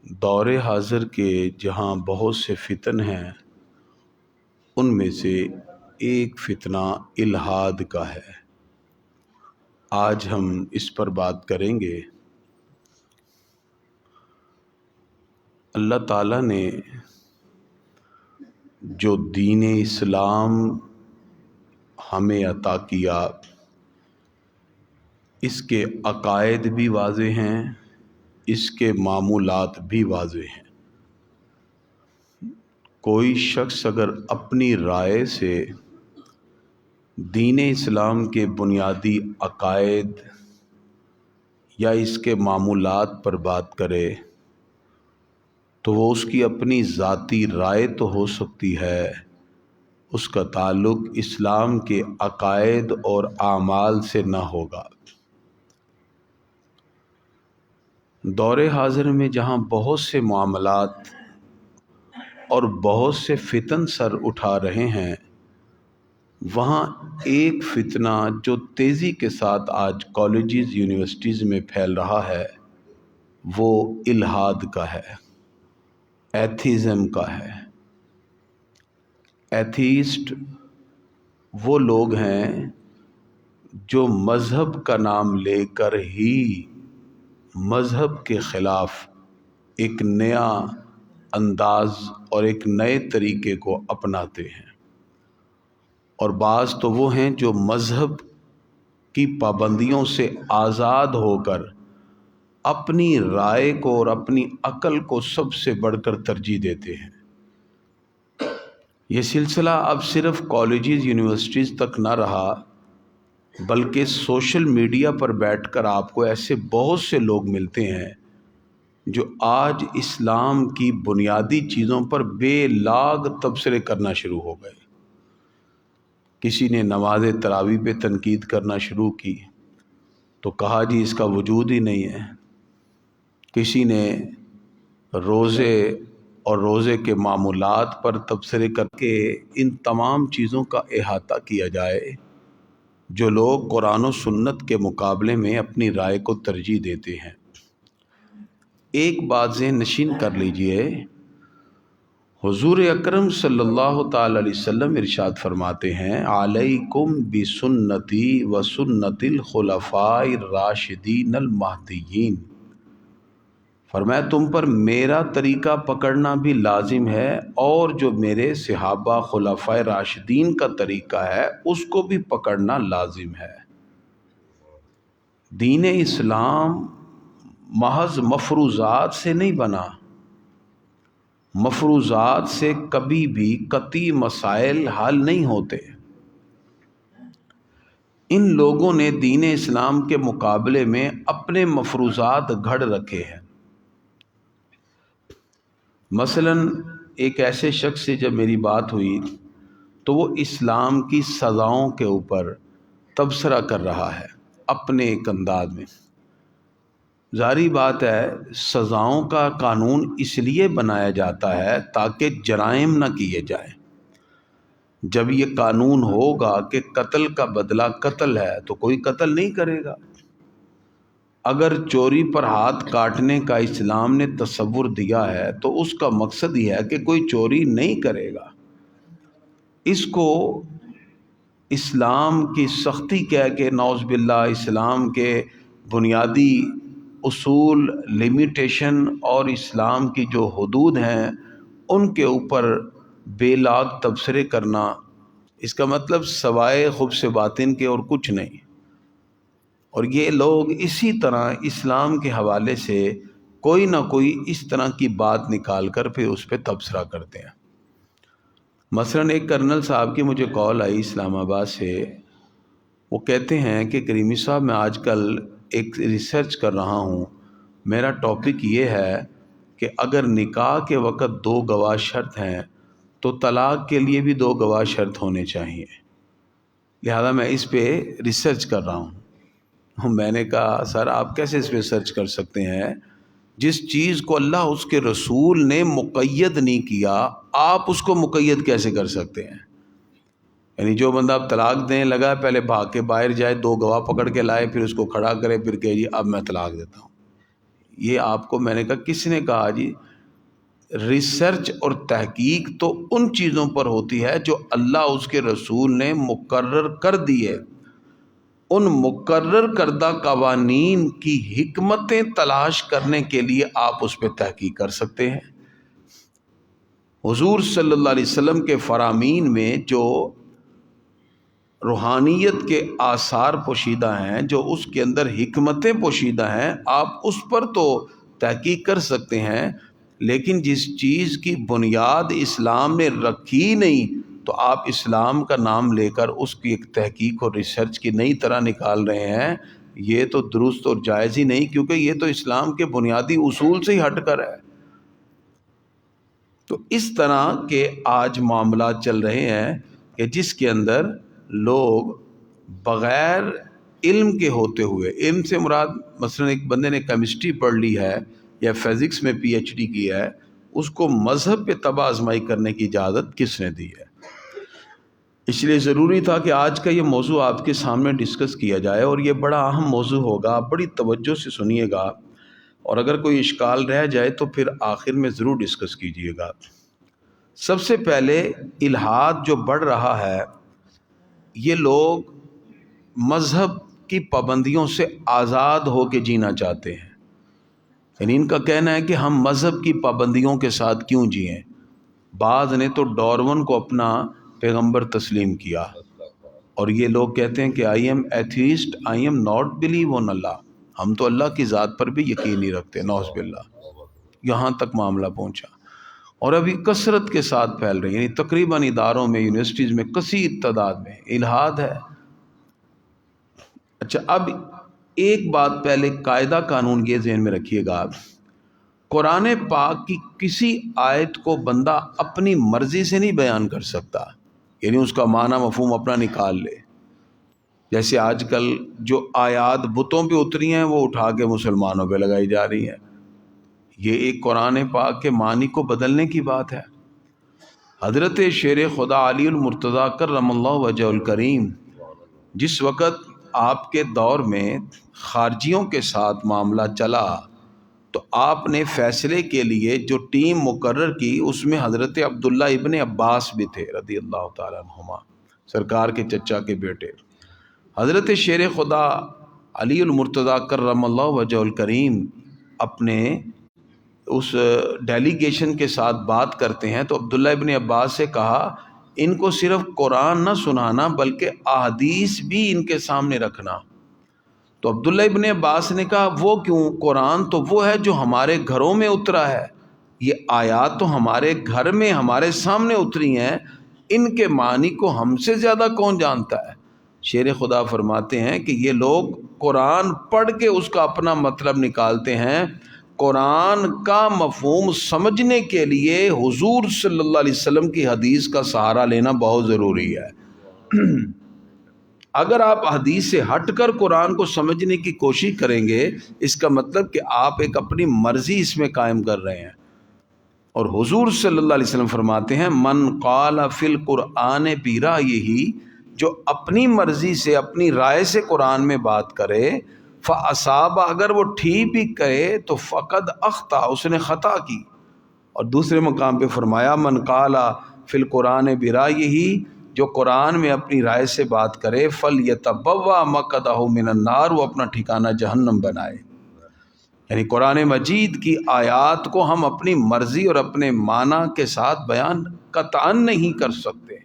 دور حاضر کے جہاں بہت سے فتن ہیں، ان میں سے ایک فتنہ الحاد کا ہے۔ آج ہم اس پر بات کریں گے۔ اللہ تعالیٰ نے جو دین اسلام ہمیں عطا کیا، اس کے عقائد بھی واضح ہیں، اس کے معمولات بھی واضح ہیں۔ کوئی شخص اگر اپنی رائے سے دین اسلام کے بنیادی عقائد یا اس کے معمولات پر بات کرے تو وہ اس کی اپنی ذاتی رائے تو ہو سکتی ہے، اس کا تعلق اسلام کے عقائد اور اعمال سے نہ ہوگا۔ دور حاضر میں جہاں بہت سے معاملات اور بہت سے فتن سر اٹھا رہے ہیں، وہاں ایک فتنہ جو تیزی کے ساتھ آج کالجز یونیورسٹیز میں پھیل رہا ہے، وہ الحاد کا ہے، ایتھیزم کا ہے۔ ایتھیسٹ وہ لوگ ہیں جو مذہب کا نام لے کر ہی مذہب کے خلاف ایک نیا انداز اور ایک نئے طریقے کو اپناتے ہیں، اور بعض تو وہ ہیں جو مذہب کی پابندیوں سے آزاد ہو کر اپنی رائے کو اور اپنی عقل کو سب سے بڑھ کر ترجیح دیتے ہیں۔ یہ سلسلہ اب صرف کالجز یونیورسٹیز تک نہ رہا، بلکہ سوشل میڈیا پر بیٹھ کر آپ کو ایسے بہت سے لوگ ملتے ہیں جو آج اسلام کی بنیادی چیزوں پر بے لاگ تبصرے کرنا شروع ہو گئے۔ کسی نے نماز تراویح پہ تنقید کرنا شروع کی تو کہا جی اس کا وجود ہی نہیں ہے۔ کسی نے روزے اور روزے کے معمولات پر تبصرے کر کے ان تمام چیزوں کا احاطہ کیا جائے جو لوگ قرآن و سنت کے مقابلے میں اپنی رائے کو ترجیح دیتے ہیں۔ ایک بات ذہن نشین کر لیجئے، حضور اکرم صلی اللہ تعالی علیہ وسلم ارشاد فرماتے ہیں، علیکم بسنتی و سنت الخلفاء الراشدین المہدیین۔ فرمایا تم پر میرا طریقہ پکڑنا بھی لازم ہے، اور جو میرے صحابہ خلفائے راشدین کا طریقہ ہے اس کو بھی پکڑنا لازم ہے۔ دین اسلام محض مفروضات سے نہیں بنا، مفروضات سے کبھی بھی قطعی مسائل حل نہیں ہوتے۔ ان لوگوں نے دین اسلام کے مقابلے میں اپنے مفروضات گھڑ رکھے ہیں۔ مثلا ایک ایسے شخص سے جب میری بات ہوئی تو وہ اسلام کی سزاؤں کے اوپر تبصرہ کر رہا ہے اپنے ایک انداز میں۔ ظاہری بات ہے، سزاؤں کا قانون اس لیے بنایا جاتا ہے تاکہ جرائم نہ کیے جائیں۔ جب یہ قانون ہوگا کہ قتل کا بدلہ قتل ہے تو کوئی قتل نہیں کرے گا۔ اگر چوری پر ہاتھ کاٹنے کا اسلام نے تصور دیا ہے تو اس کا مقصد یہ ہے کہ کوئی چوری نہیں کرے گا۔ اس کو اسلام کی سختی کہہ کے نعوذ باللہ اسلام کے بنیادی اصول، لمیٹیشن اور اسلام کی جو حدود ہیں ان کے اوپر بے لاگ تبصرے کرنا، اس کا مطلب سوائے خبث باطن کے اور کچھ نہیں۔ اور یہ لوگ اسی طرح اسلام کے حوالے سے کوئی نہ کوئی اس طرح کی بات نکال کر پھر اس پہ تبصرہ کرتے ہیں۔ مثلا ایک کرنل صاحب کی مجھے کال آئی اسلام آباد سے، وہ کہتے ہیں کہ کریمی صاحب میں آج کل ایک ریسرچ کر رہا ہوں، میرا ٹاپک یہ ہے کہ اگر نکاح کے وقت 2 گواہ شرط ہیں تو طلاق کے لیے بھی 2 گواہ شرط ہونے چاہیے، لہذا میں اس پہ ریسرچ کر رہا ہوں۔ میں نے کہا سر آپ کیسے اس پہ سرچ کر سکتے ہیں؟ جس چیز کو اللہ اس کے رسول نے مقید نہیں کیا، آپ اس کو مقید کیسے کر سکتے ہیں؟ یعنی جو بندہ اب طلاق دینے لگا پہلے بھاگ کے باہر جائے، 2 گواہ پکڑ کے لائے، پھر اس کو کھڑا کرے، پھر کہ جی اب میں طلاق دیتا ہوں۔ یہ آپ کو میں نے کہا کس نے کہا جی؟ ریسرچ اور تحقیق تو ان چیزوں پر ہوتی ہے جو اللہ اس کے رسول نے مقرر کر دی ہے، ان مقرر کردہ قوانین کی حکمتیں تلاش کرنے کے لیے آپ اس پہ تحقیق کر سکتے ہیں۔ حضور صلی اللہ علیہ وسلم کے فرامین میں جو روحانیت کے آثار پوشیدہ ہیں، جو اس کے اندر حکمتیں پوشیدہ ہیں، آپ اس پر تو تحقیق کر سکتے ہیں، لیکن جس چیز کی بنیاد اسلام نے رکھی نہیں تو آپ اسلام کا نام لے کر اس کی ایک تحقیق اور ریسرچ کی نئی طرح نکال رہے ہیں، یہ تو درست اور جائز ہی نہیں، کیونکہ یہ تو اسلام کے بنیادی اصول سے ہی ہٹ کر ہے۔ تو اس طرح کے آج معاملات چل رہے ہیں کہ جس کے اندر لوگ بغیر علم کے ہوتے ہوئے، علم سے مراد مثلا ایک بندے نے کیمسٹری پڑھ لی ہے یا فزکس میں پی ایچ ڈی کیا ہے، اس کو مذہب پہ تباہ آزمائی کرنے کی اجازت کس نے دی ہے؟ اس لیے ضروری تھا کہ آج کا یہ موضوع آپ کے سامنے ڈسکس کیا جائے، اور یہ بڑا اہم موضوع ہوگا، آپ بڑی توجہ سے سنیے گا، اور اگر کوئی اشکال رہ جائے تو پھر آخر میں ضرور ڈسکس کیجیے گا۔ سب سے پہلے الحاد جو بڑھ رہا ہے، یہ لوگ مذہب کی پابندیوں سے آزاد ہو کے جینا چاہتے ہیں، یعنی ان کا کہنا ہے کہ ہم مذہب کی پابندیوں کے ساتھ کیوں جئیں۔ بعض نے تو ڈارون کو اپنا پیغمبر تسلیم کیا، اور یہ لوگ کہتے ہیں کہ I am atheist, I am not believe on Allah, ہم تو اللہ کی ذات پر بھی یقین نہیں رکھتے، نعوذ باللہ۔ یہاں تک معاملہ پہنچا، اور ابھی کثرت کے ساتھ پھیل رہی ہے، یعنی تقریباً اداروں میں، یونیورسٹیز میں کثیر تعداد میں الحاد ہے۔ اچھا، اب ایک بات پہلے قاعدہ قانون یہ ذہن میں رکھیے گا، قرآن پاک کی کسی آیت کو بندہ اپنی مرضی سے نہیں بیان کر سکتا، یعنی اس کا معنی مفہوم اپنا نکال لے۔ جیسے آج کل جو آیات بتوں پہ اتری ہیں وہ اٹھا کے مسلمانوں پہ لگائی جا رہی ہیں، یہ ایک قرآن پاک کے معنی کو بدلنے کی بات ہے۔ حضرت شیر خدا علی المرتضیٰ کرم اللہ وجہ الکریم جس وقت آپ کے دور میں خارجیوں کے ساتھ معاملہ چلا تو آپ نے فیصلے کے لیے جو ٹیم مقرر کی اس میں حضرت عبداللہ ابن عباس بھی تھے رضی اللہ تعالیٰ عنہما، سرکار کے چچا کے بیٹے۔ حضرت شیر خدا علی المرتضیٰ کرم اللہ وجہ الکریم اپنے اس ڈیلیگیشن کے ساتھ بات کرتے ہیں تو عبداللہ ابن عباس سے کہا ان کو صرف قرآن نہ سنانا بلکہ احادیث بھی ان کے سامنے رکھنا۔ تو عبداللہ ابن عباس نے کہا وہ کیوں؟ قرآن تو وہ ہے جو ہمارے گھروں میں اترا ہے، یہ آیات تو ہمارے گھر میں ہمارے سامنے اتری ہیں، ان کے معنی کو ہم سے زیادہ کون جانتا ہے؟ شیر خدا فرماتے ہیں کہ یہ لوگ قرآن پڑھ کے اس کا اپنا مطلب نکالتے ہیں، قرآن کا مفہوم سمجھنے کے لیے حضور صلی اللہ علیہ وسلم کی حدیث کا سہارا لینا بہت ضروری ہے۔ اگر آپ حدیث سے ہٹ کر قرآن کو سمجھنے کی کوشش کریں گے، اس کا مطلب کہ آپ ایک اپنی مرضی اس میں قائم کر رہے ہیں، اور حضور صلی اللہ علیہ وسلم فرماتے ہیں من قال فی القرآن برأیہ، جو اپنی مرضی سے اپنی رائے سے قرآن میں بات کرے، فاصاب، اگر وہ ٹھیک بھی کرے تو فقد اخطا، اس نے خطا کی۔ اور دوسرے مقام پہ فرمایا من قال فی القرآن برأیہ، جو قرآن میں اپنی رائے سے بات کرے، فلیتبوأ مقعدہ من النار، وہ اپنا ٹھکانہ جہنم بنائے۔ یعنی قرآن مجید کی آیات کو ہم اپنی مرضی اور اپنے معنی کے ساتھ بیان قطعاً نہیں کر سکتے۔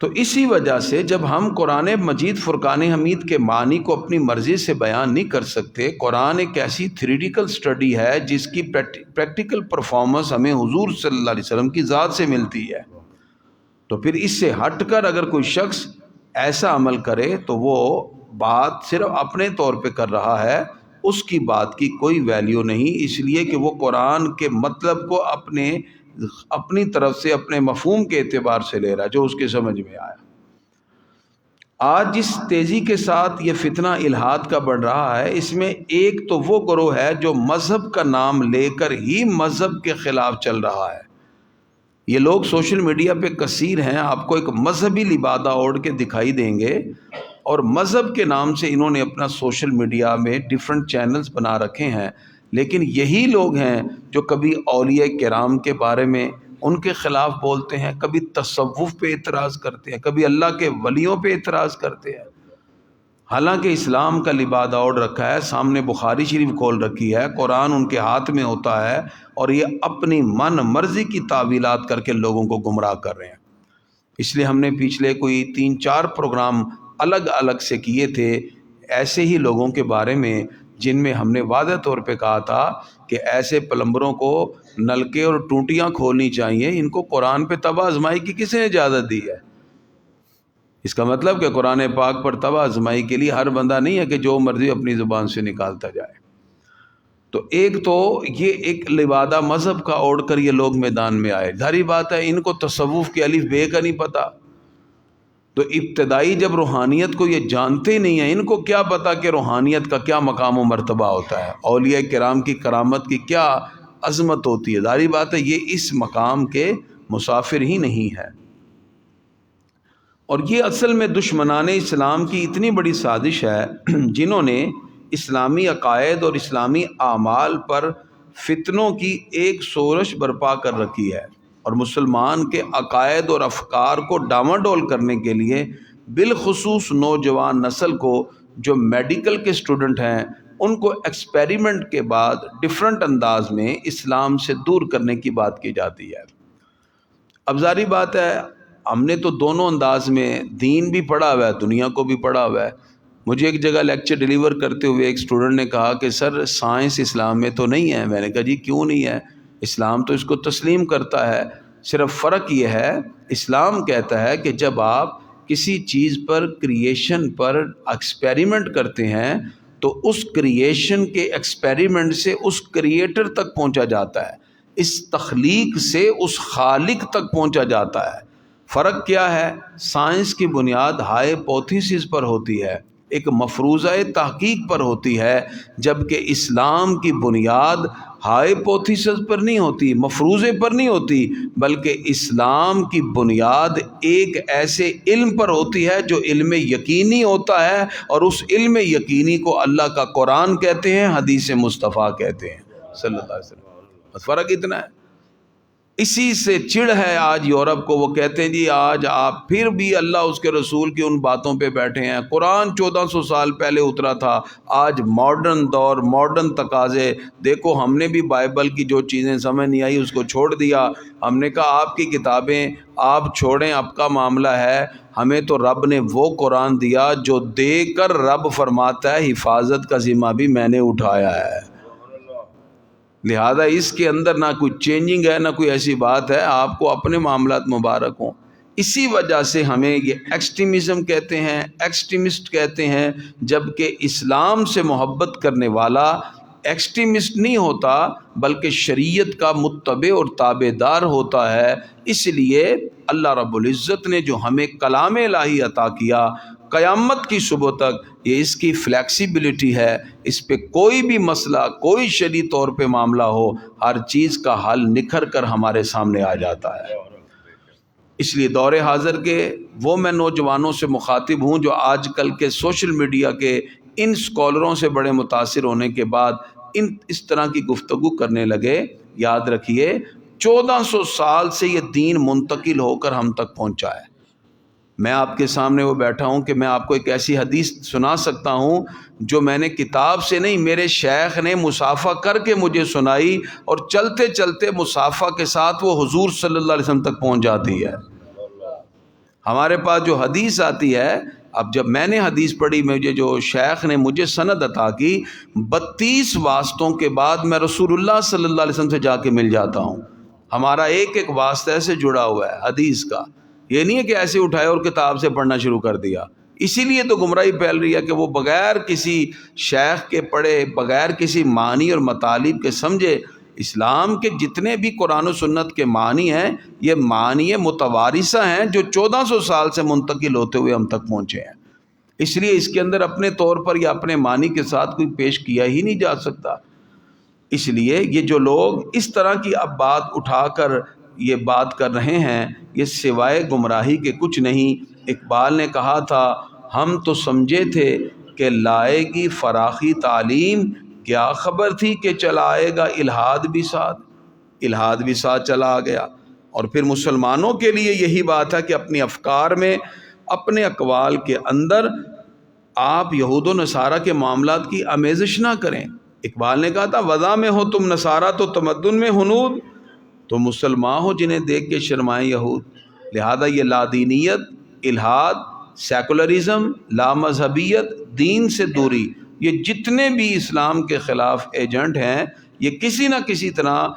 تو اسی وجہ سے جب ہم قرآن مجید فرقان حمید کے معنی کو اپنی مرضی سے بیان نہیں کر سکتے، قرآن ایک ایسی تھیوریٹیکل سٹڈی ہے جس کی پریکٹیکل پرفارمنس ہمیں حضور صلی اللہ علیہ وسلم کی ذات سے ملتی ہے، تو پھر اس سے ہٹ کر اگر کوئی شخص ایسا عمل کرے تو وہ بات صرف اپنے طور پہ کر رہا ہے، اس کی بات کی کوئی ویلیو نہیں، اس لیے کہ وہ قرآن کے مطلب کو اپنی طرف سے اپنے مفہوم کے اعتبار سے لے رہا ہے جو اس کے سمجھ میں آیا۔ آج جس تیزی کے ساتھ یہ فتنہ الحاد کا بڑھ رہا ہے، اس میں ایک تو وہ گروہ ہے جو مذہب کا نام لے کر ہی مذہب کے خلاف چل رہا ہے۔ یہ لوگ سوشل میڈیا پہ کثیر ہیں، آپ کو ایک مذہبی لبادہ اوڑھ کے دکھائی دیں گے، اور مذہب کے نام سے انہوں نے اپنا سوشل میڈیا میں ڈیفرنٹ چینلز بنا رکھے ہیں، لیکن یہی لوگ ہیں جو کبھی اولیاء کرام کے بارے میں ان کے خلاف بولتے ہیں، کبھی تصوف پہ اعتراض کرتے ہیں، کبھی اللہ کے ولیوں پہ اعتراض کرتے ہیں، حالانکہ اسلام کا لبادہ اوڑھ رکھا ہے، سامنے بخاری شریف کھول رکھی ہے، قرآن ان کے ہاتھ میں ہوتا ہے، اور یہ اپنی من مرضی کی تعویلات کر کے لوگوں کو گمراہ کر رہے ہیں۔ اس لیے ہم نے پچھلے کوئی 3-4 پروگرام الگ الگ سے کیے تھے ایسے ہی لوگوں کے بارے میں، جن میں ہم نے واضح طور پہ کہا تھا کہ ایسے پلمبروں کو نلکے اور ٹوٹیاں کھولنی چاہیے، ان کو قرآن پہ تباہ آزمائی کی کس نے اجازت دی ہے؟ اس کا مطلب کہ قرآن پاک پر تباہ آزمائی کے لیے ہر بندہ نہیں ہے کہ جو مرضی اپنی زبان سے نکالتا جائے۔ تو یہ ایک لبادہ مذہب کا اوڑھ کر یہ لوگ میدان میں آئے، ظاہری بات ہے ان کو تصوف کے الف بے کا نہیں پتا، تو ابتدائی جب روحانیت کو یہ جانتے نہیں ہیں، ان کو کیا پتا کہ روحانیت کا کیا مقام و مرتبہ ہوتا ہے، اولیاء کرام کی کرامت کی کیا عظمت ہوتی ہے۔ ظاہری بات ہے یہ اس مقام کے مسافر ہی نہیں ہے، اور یہ اصل میں دشمنان اسلام کی اتنی بڑی سازش ہے جنہوں نے اسلامی عقائد اور اسلامی اعمال پر فتنوں کی ایک شورش برپا کر رکھی ہے، اور مسلمان کے عقائد اور افکار کو ڈاواڈول کرنے کے لیے بالخصوص نوجوان نسل کو جو میڈیکل کے اسٹوڈنٹ ہیں ان کو ایکسپیریمنٹ کے بعد ڈفرنٹ انداز میں اسلام سے دور کرنے کی بات کی جاتی ہے۔ اب ظاہری بات ہے ہم نے تو دونوں انداز میں دین بھی پڑھا ہوا ہے، دنیا کو بھی پڑھا ہوا ہے۔ مجھے ایک جگہ لیکچر ڈیلیور کرتے ہوئے ایک اسٹوڈنٹ نے کہا کہ سر سائنس اسلام میں تو نہیں ہے۔ میں نے کہا جی کیوں نہیں ہے؟ اسلام تو اس کو تسلیم کرتا ہے، صرف فرق یہ ہے اسلام کہتا ہے کہ جب آپ کسی چیز پر کریشن پر ایکسپیریمنٹ کرتے ہیں تو اس کریشن کے ایکسپیریمنٹ سے اس کریٹر تک پہنچا جاتا ہے، اس تخلیق سے اس خالق تک پہنچا جاتا ہے۔ فرق کیا ہے؟ سائنس کی بنیاد ہائپوتھیسس پر ہوتی ہے، ایک مفروضہ تحقیق پر ہوتی ہے، جبکہ اسلام کی بنیاد ہائپوتھیسس پر نہیں ہوتی، مفروضے پر نہیں ہوتی، بلکہ اسلام کی بنیاد ایک ایسے علم پر ہوتی ہے جو علم یقینی ہوتا ہے، اور اس علم یقینی کو اللہ کا قرآن کہتے ہیں، حدیث مصطفیٰ کہتے ہیں صلی اللہ علیہ وسلم۔ بس فرق اتنا ہے۔ اسی سے چڑ ہے آج یورپ کو، وہ کہتے ہیں جی آج آپ پھر بھی اللہ اس کے رسول کی ان باتوں پہ بیٹھے ہیں، قرآن 1400 سال پہلے اترا تھا، آج ماڈرن دور، ماڈرن تقاضے، دیکھو ہم نے بھی بائبل کی جو چیزیں سمجھ نہیں آئی اس کو چھوڑ دیا۔ ہم نے کہا آپ کی کتابیں آپ چھوڑیں، آپ کا معاملہ ہے، ہمیں تو رب نے وہ قرآن دیا جو دے کر رب فرماتا ہے حفاظت کا ذمہ بھی میں نے اٹھایا ہے، لہذا اس کے اندر نہ کوئی چینجنگ ہے نہ کوئی ایسی بات ہے، آپ کو اپنے معاملات مبارک ہوں۔ اسی وجہ سے ہمیں یہ ایکسٹریمزم کہتے ہیں، ایکسٹریمسٹ کہتے ہیں، جبکہ اسلام سے محبت کرنے والا ایکسٹریمسٹ نہیں ہوتا بلکہ شریعت کا متبع اور تابع دار ہوتا ہے۔ اس لیے اللہ رب العزت نے جو ہمیں کلام الہی عطا کیا، قیامت کی صبح تک یہ اس کی فلیکسیبلٹی ہے، اس پہ کوئی بھی مسئلہ، کوئی شرعی طور پہ معاملہ ہو، ہر چیز کا حل نکھر کر ہمارے سامنے آ جاتا ہے۔ اس لیے دور حاضر کے وہ میں نوجوانوں سے مخاطب ہوں جو آج کل کے سوشل میڈیا کے ان اسکالروں سے بڑے متاثر ہونے کے بعد اس طرح کی گفتگو کرنے لگے، یاد رکھیے 1400 سال سے یہ دین منتقل ہو کر ہم تک پہنچا ہے۔ میں آپ کے سامنے وہ بیٹھا ہوں کہ میں آپ کو ایک ایسی حدیث سنا سکتا ہوں جو میں نے کتاب سے نہیں، میرے شیخ نے مصافحہ کر کے مجھے سنائی، اور چلتے چلتے مصافحہ کے ساتھ وہ حضور صلی اللہ علیہ وسلم تک پہنچ جاتی ہے۔ ہمارے پاس جو حدیث آتی ہے، اب جب میں نے حدیث پڑھی، مجھے جو شیخ نے مجھے سند عطا کی، 32 واسطوں کے بعد میں رسول اللہ صلی اللہ علیہ وسلم سے جا کے مل جاتا ہوں۔ ہمارا ایک ایک واسطہ سے جڑا ہوا ہے حدیث کا، یہ نہیں ہے کہ ایسے اٹھائے اور کتاب سے پڑھنا شروع کر دیا۔ اسی لیے تو گمراہی پھیل رہی ہے کہ وہ بغیر کسی شیخ کے پڑھے، بغیر کسی معنی اور مطالب کے سمجھے۔ اسلام کے جتنے بھی قرآن و سنت کے معنی ہیں، یہ معنی متوارثہ ہیں جو 1400 سال سے منتقل ہوتے ہوئے ہم تک پہنچے ہیں۔ اس لیے اس کے اندر اپنے طور پر یا اپنے معنی کے ساتھ کوئی پیش کیا ہی نہیں جا سکتا۔ اس لیے یہ جو لوگ اس طرح کی اب بات اٹھا کر یہ بات کر رہے ہیں، یہ سوائے گمراہی کے کچھ نہیں۔ اقبال نے کہا تھا ہم تو سمجھے تھے کہ لائے گی فراخی تعلیم، کیا خبر تھی کہ چلائے گا الہاد بھی ساتھ۔ الہاد بھی ساتھ چلا گیا۔ اور پھر مسلمانوں کے لیے یہی بات ہے کہ اپنی افکار میں، اپنے اقوال کے اندر آپ یہود و نصارہ کے معاملات کی آمیزش نہ کریں۔ اقبال نے کہا تھا وضع میں ہو تم نصارہ تو تمدن میں ہنود، تو مسلمان ہو جنہیں دیکھ کے شرمائیں یہود۔ لہذا یہ لادینیت، الہاد، سیکولرزم، لامذہبیت، دین سے دوری، یہ جتنے بھی اسلام کے خلاف ایجنٹ ہیں، یہ کسی نہ کسی طرح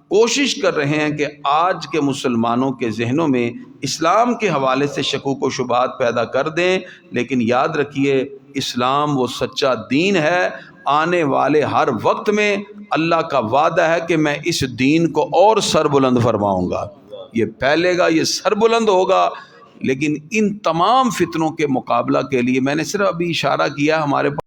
کوشش کر رہے ہیں کہ آج کے مسلمانوں کے ذہنوں میں اسلام کے حوالے سے شکوک و شبہات پیدا کر دیں۔ لیکن یاد رکھیے اسلام وہ سچا دین ہے، آنے والے ہر وقت میں اللہ کا وعدہ ہے کہ میں اس دین کو اور سر بلند فرماؤں گا، یہ پھیلے گا، یہ سر بلند ہوگا۔ لیکن ان تمام فتنوں کے مقابلہ کے لیے میں نے صرف ابھی اشارہ کیا، ہمارے پاس